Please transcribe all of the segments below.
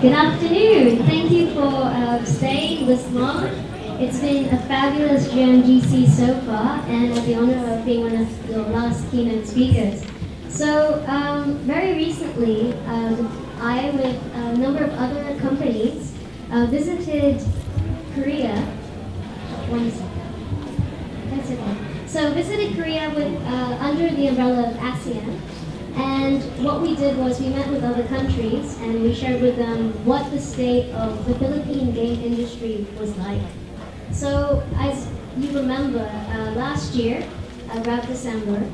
Good afternoon. Thank you for staying this long. It's been a fabulous GMGC so far, and I have the honor of being one of the last keynote speakers. So, very recently, I, with a number of other companies, visited Korea. One second. That's okay. So, visited Korea with under the umbrella of ASEAN. And what we did was we met with other countries and we shared with them what the state of the Philippine game industry was like. So as you remember, last year, around December,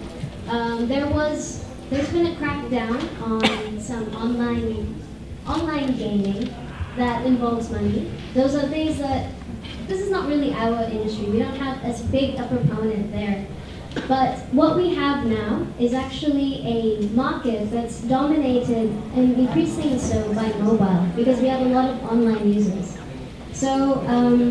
there's been a crackdown on some online gaming that involves money. Those are things that, this is not really our industry. We don't have as big a proponent there. But what we have now is actually a market that's dominated and increasingly so by mobile because we have a lot of online users. So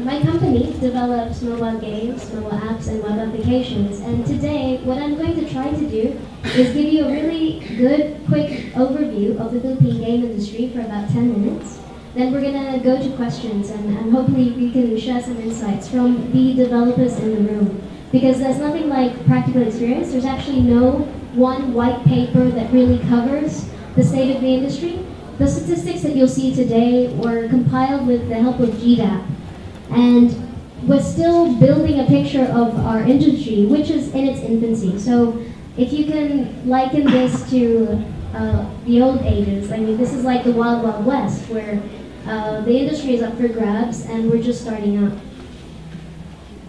my company develops mobile games, mobile apps, and web applications. And today, what I'm going to try to do is give you a really good, quick overview of the Philippine game industry for about 10 minutes. Then we're going to go to questions, and hopefully we can share some insights from the developers in the room. Because there's nothing like practical experience. There's actually no one white paper that really covers the state of the industry. The statistics that you'll see today were compiled with the help of GDAP. And we're still building a picture of our industry, which is in its infancy. So if you can liken this to the old ages, I mean, this is like the Wild Wild West, where the industry is up for grabs and we're just starting out.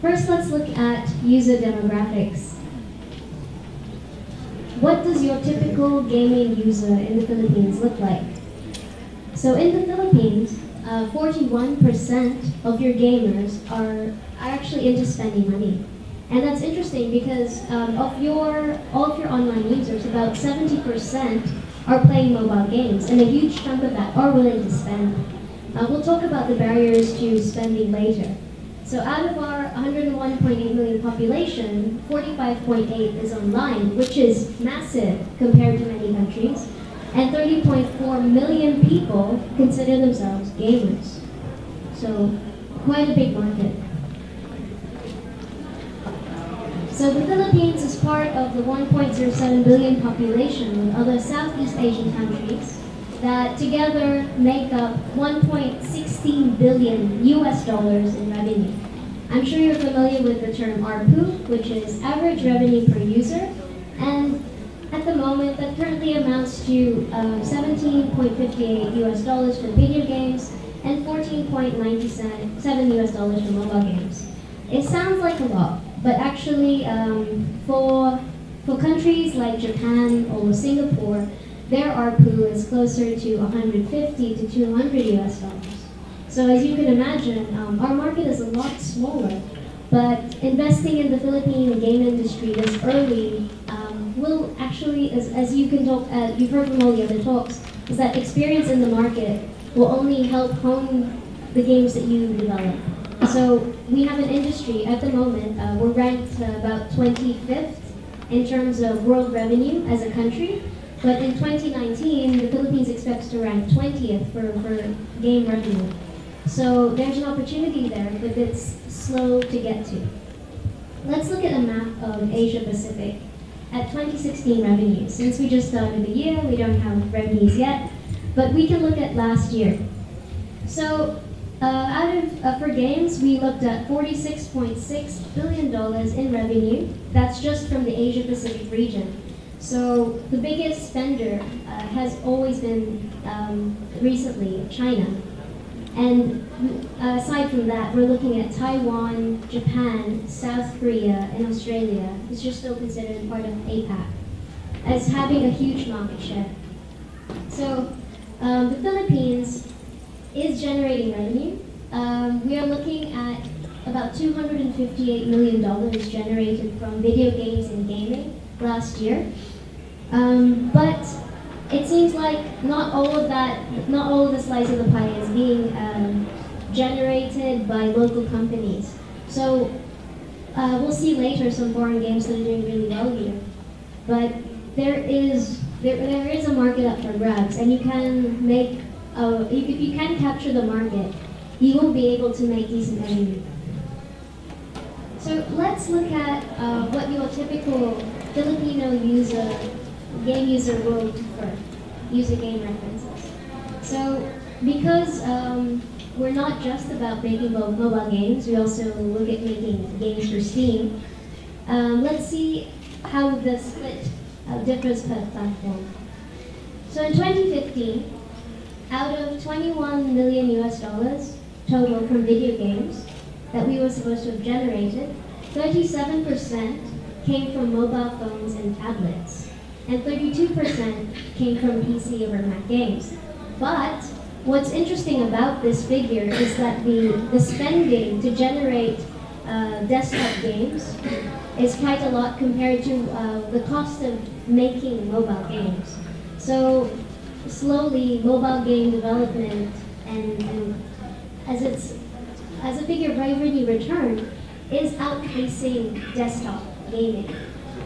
First, let's look at user demographics. What does your typical gaming user in the Philippines look like? So in the Philippines, 41% of your gamers are actually into spending money. And that's interesting because all of your online users, about 70% are playing mobile games, and a huge chunk of that are willing to spend. We'll talk about the barriers to spending later. So out of our 101.8 million population, 45.8 is online, which is massive compared to many countries, and 30.4 million people consider themselves gamers. So quite a big market. So the Philippines is part of the 1.07 billion population with other Southeast Asian countries that together make up 1.16 billion US dollars in revenue. I'm sure you're familiar with the term ARPU, which is average revenue per user, and at the moment that currently amounts to 17.58 US dollars for video games and 14.97 US dollars for mobile games. It sounds like a lot, but actually for countries like Japan or Singapore, their ARPU is closer to 150 to 200 US dollars. So as you can imagine, our market is a lot smaller, but investing in the Philippine game industry this early will actually, as you can talk, you've heard from all the other talks, is that experience in the market will only help hone the games that you develop. So we have an industry at the moment, we're ranked about 25th in terms of world revenue as a country. But in 2019, the Philippines expects to rank 20th for game revenue. So there's an opportunity there, but it's slow to get to. Let's look at a map of Asia Pacific at 2016 revenues. Since we just started the year, we don't have revenues yet, but we can look at last year. So for games, we looked at $46.6 billion in revenue. That's just from the Asia Pacific region. So the biggest spender has always been recently China. And aside from that, we're looking at Taiwan, Japan, South Korea, and Australia, which are still considered part of APAC, as having a huge market share. So the Philippines is generating revenue. We are looking at about $258 million generated from video games and gaming last year. But it seems like not all of the slice of the pie is being generated by local companies. So we'll see later some foreign games that are doing really well here. But there is a market up for grabs, and you can make if you can capture the market, you will be able to make decent revenue. So let's look at what your typical Filipino game user will prefer, user game references. So because we're not just about making mobile games, we also look at making games for Steam. Let's see how the split differs per platform. So in 2015, out of 21 million US dollars total from video games that we were supposed to have generated, 37% came from mobile phones and tablets, and 32% came from PC over Mac games. But what's interesting about this figure is that the spending to generate desktop games is quite a lot compared to the cost of making mobile games. So slowly, mobile game development and as a figure of revenue return is outpacing desktop gaming,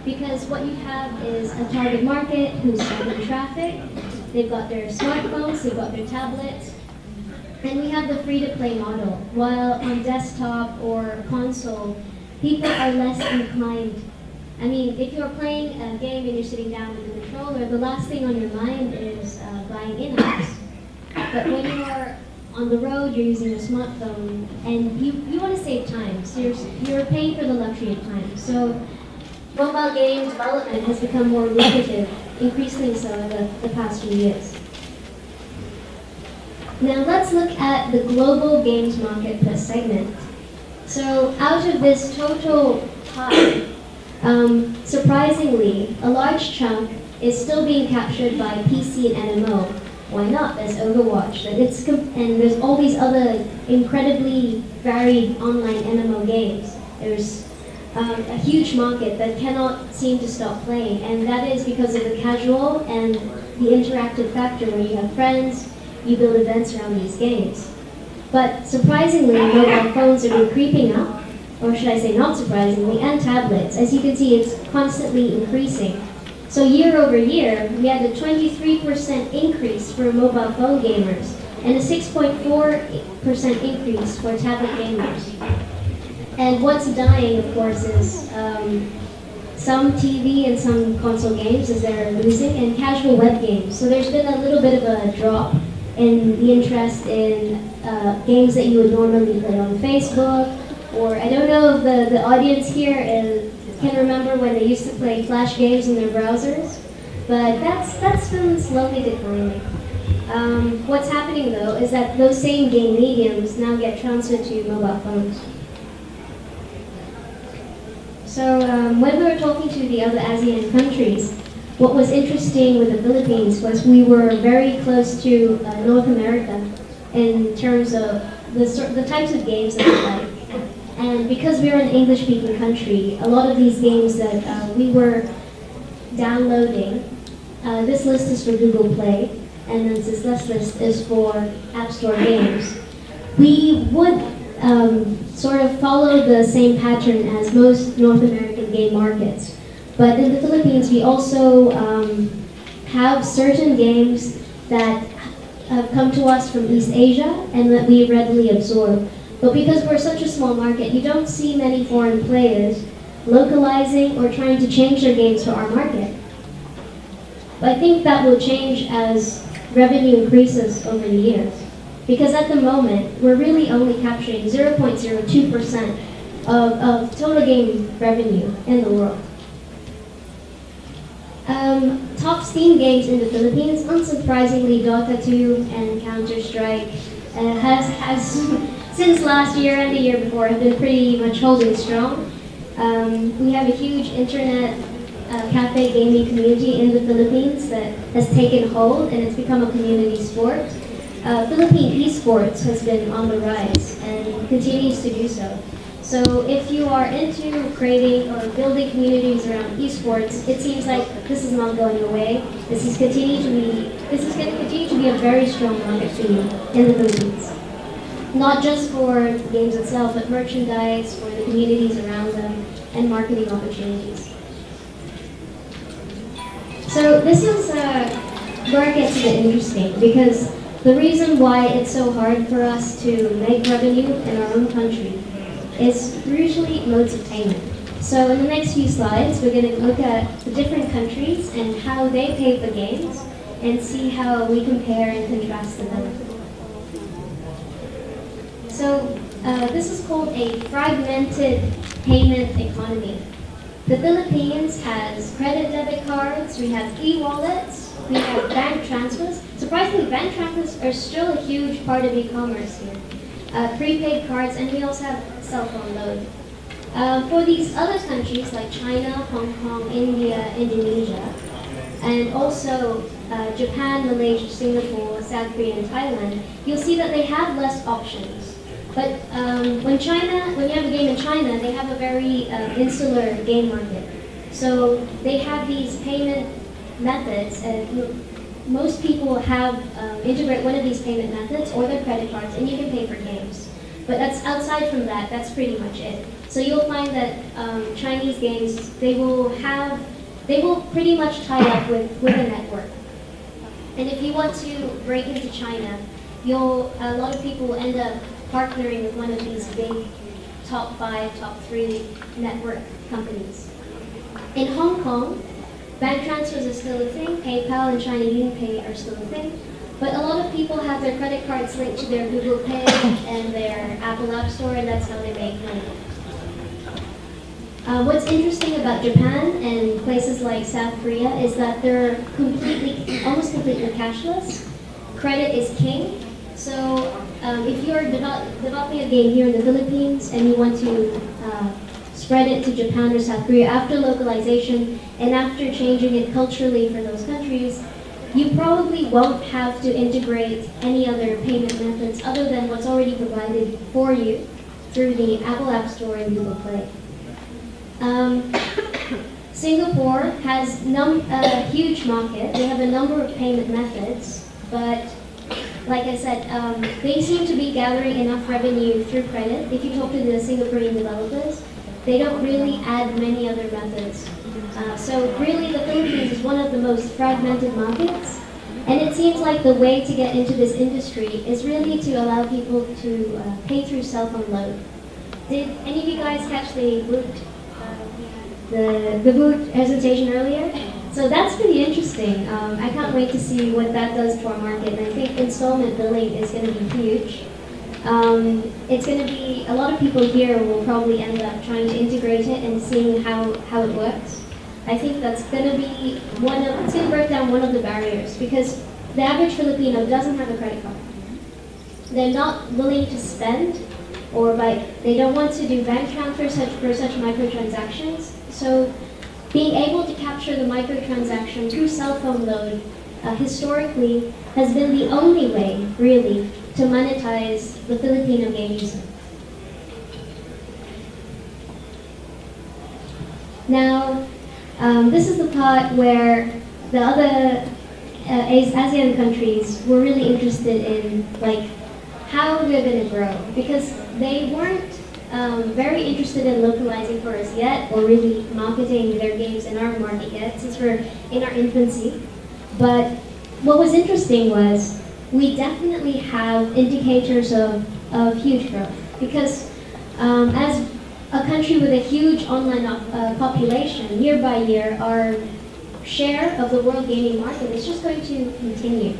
because what you have is a target market who's driving traffic. They've got their smartphones, they've got their tablets, and we have the free-to-play model. While on desktop or console, people are less inclined. I mean, if you're playing a game and you're sitting down with a controller, the last thing on your mind is buying in-apps. But when you're on the road, you're using a smartphone, and you want to save time, so you're paying for the luxury of time. So mobile game development has become more lucrative, increasingly so in the past few years. Now let's look at the global games market per segment. So out of this total pie, surprisingly, a large chunk is still being captured by PC and MMO. Why not? There's Overwatch, and there's all these other incredibly varied online MMO games. There's a huge market that cannot seem to stop playing, and that is because of the casual and the interactive factor where you have friends, you build events around these games. But surprisingly, mobile phones have been creeping up, or should I say not surprisingly, and tablets. As you can see, it's constantly increasing. So year over year, we had a 23% increase for mobile phone gamers and a 6.4% increase for tablet gamers. And what's dying, of course, is some TV and some console games as they're losing, and casual web games. So there's been a little bit of a drop in the interest in games that you would normally play on Facebook, or I don't know if the audience here can remember when they used to play Flash games in their browsers, but that's been slowly declining. What's happening though is that those same game mediums now get transferred to mobile phones. So when we were talking to the other ASEAN countries, what was interesting with the Philippines was we were very close to North America in terms of the types of games that we like. And because we're an English-speaking country, a lot of these games that we were downloading, this list is for Google Play, and then this list is for App Store games. We would sort of follow the same pattern as most North American game markets. But in the Philippines, we also have certain games that have come to us from East Asia and that we readily absorb. But because we're such a small market, you don't see many foreign players localizing or trying to change their games for our market. But I think that will change as revenue increases over the years. Because at the moment, we're really only capturing 0.02% of total game revenue in the world. Top Steam games in the Philippines, unsurprisingly, Dota 2 and Counter-Strike has since last year and the year before have been pretty much holding strong. We have a huge internet cafe gaming community in the Philippines that has taken hold, and it's become a community sport. Philippine esports has been on the rise and continues to do so. So if you are into creating or building communities around esports, it seems like this is not going away. This is going to continue to be a very strong market for you in the Philippines. Not just for the games itself, but merchandise, for the communities around them, and marketing opportunities. So this is where it gets a bit interesting, because the reason why it's so hard for us to make revenue in our own country is usually modes of payment. So in the next few slides, we're going to look at the different countries and how they pay for games and see how we compare and contrast them. So this is called a fragmented payment economy. The Philippines has credit debit cards, we have e-wallets, we have bank transfers. Surprisingly, bank transfers are still a huge part of e-commerce here. Prepaid cards, and we also have cell phone load. For these other countries like China, Hong Kong, India, Indonesia, and also Japan, Malaysia, Singapore, South Korea, and Thailand, you'll see that they have less options. But when you have a game in China, they have a very insular game market. So they have these payment methods, and most people have integrate one of these payment methods or their credit cards, and you can pay for games. But that's outside from that, that's pretty much it. So you'll find that Chinese games, they will pretty much tie up with a network. And if you want to break into China, a lot of people will end up partnering with one of these big top 5, top 3 network companies. In Hong Kong, bank transfers are still a thing. PayPal and China UnionPay are still a thing. But a lot of people have their credit cards linked to their Google Pay and their Apple App Store, and that's how they make money. What's interesting about Japan and places like South Korea is that they're almost completely cashless. Credit is king. So if you're developing a game here in the Philippines and you want to spread it to Japan or South Korea after localization and after changing it culturally for those countries, you probably won't have to integrate any other payment methods other than what's already provided for you through the Apple App Store and Google Play. Singapore has a huge market. They have a number of payment methods, but like I said, they seem to be gathering enough revenue through credit. If you talk to the Singaporean developers, they don't really add many other methods. So really the Philippines is one of the most fragmented markets, and it seems like the way to get into this industry is really to allow people to pay through cell phone load. Did any of you guys catch the boot presentation earlier? So that's pretty interesting. I can't wait to see what that does to our market, and I think installment billing is going to be huge. It's going to be, a lot of people here will probably end up trying to integrate it and seeing how it works. I think that's going to be it's going to break down one of the barriers, because the average Filipino doesn't have a credit card. They're not willing to spend, or they don't want to do bank transfers for such microtransactions. So being able to capture the microtransaction through cell phone load historically has been the only way, really, to monetize the Filipino game user. Now, this is the part where the other ASEAN countries were really interested in how we're going to grow, because they weren't very interested in localizing for us yet, or really marketing their games in our market yet, since we're in our infancy. But what was interesting was we definitely have indicators of huge growth, because as a country with a huge online population, year by year, our share of the world gaming market is just going to continue.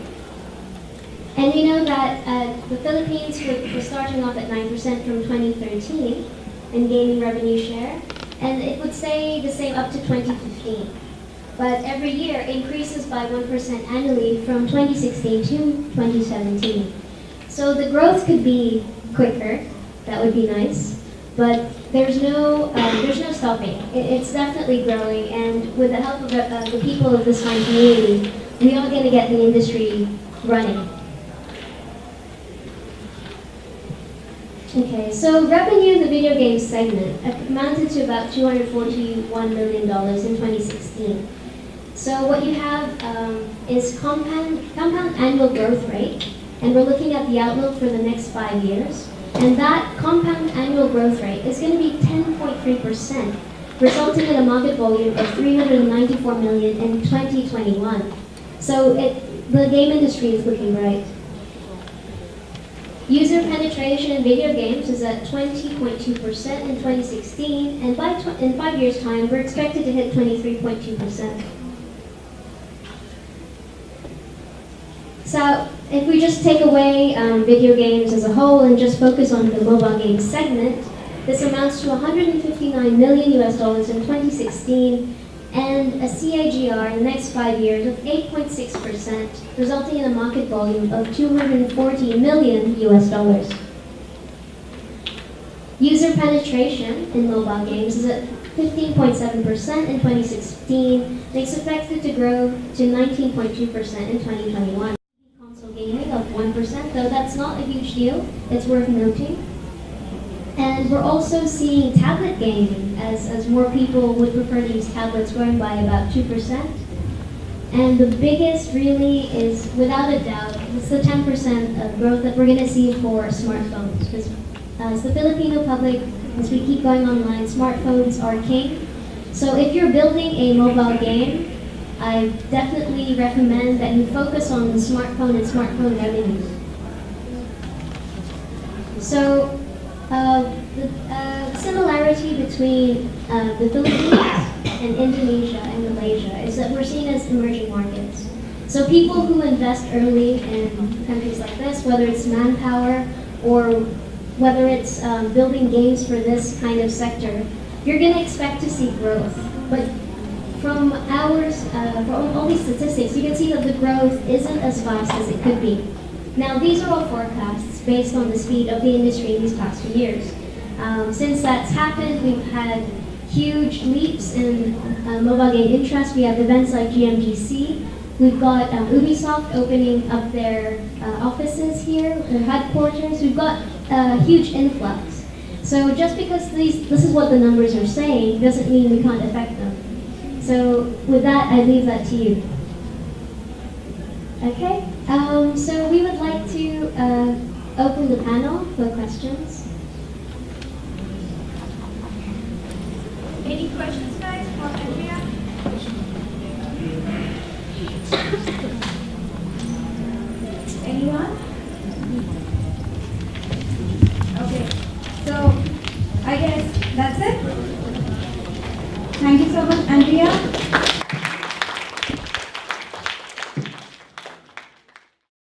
And you know that the Philippines were starting off at 9% from 2013 in gaming revenue share, and it would stay the same up to 2015. But every year increases by 1% annually from 2016 to 2017. So the growth could be quicker, that would be nice, but there's no stopping. It's definitely growing, and with the help of the people of this fine community, we are going to get the industry running. Okay, so revenue in the video game segment amounted to about $241 million in 2016. So what you have is compound annual growth rate, and we're looking at the outlook for the next 5 years. And that compound annual growth rate is going to be 10.3%, resulting in a market volume of $394 million in 2021. So the game industry is looking bright. User penetration in video games is at 20.2% in 2016, and in 5 years' time, we're expected to hit 23.2%. So if we just take away video games as a whole and just focus on the mobile game segment, this amounts to $159 million in 2016, and a CAGR in the next 5 years of 8.6%, resulting in a market volume of $240 million. User penetration in mobile games is at 15.7% in 2016, and it's expected to grow to 19.2% in 2021. Console gaming of 1%, though that's not a huge deal, it's worth noting. And we're also seeing tablet gaming, as more people would prefer to use tablets, growing by about 2%. And the biggest really is, without a doubt, it's the 10% of growth that we're going to see for smartphones. Because as the Filipino public, as we keep going online, smartphones are king. So if you're building a mobile game, I definitely recommend that you focus on the smartphone and smartphone revenues. So the similarity between the Philippines and Indonesia and Malaysia is that we're seen as emerging markets. So people who invest early in countries like this, whether it's manpower or whether it's building games for this kind of sector, you're going to expect to see growth. But from all these statistics, you can see that the growth isn't as fast as it could be. Now, these are all forecasts based on the speed of the industry in these past few years. Since that's happened, we've had huge leaps in mobile game interest. We have events like GMGC. We've got Ubisoft opening up their offices here, their headquarters. We've got a huge influx. So just because this is what the numbers are saying doesn't mean we can't affect them. So with that, I leave that to you. Okay, so we would like to open the panel for questions. Any questions, guys, for Andrea? Anyone? Okay, so I guess that's it. Thank you so much, Andrea.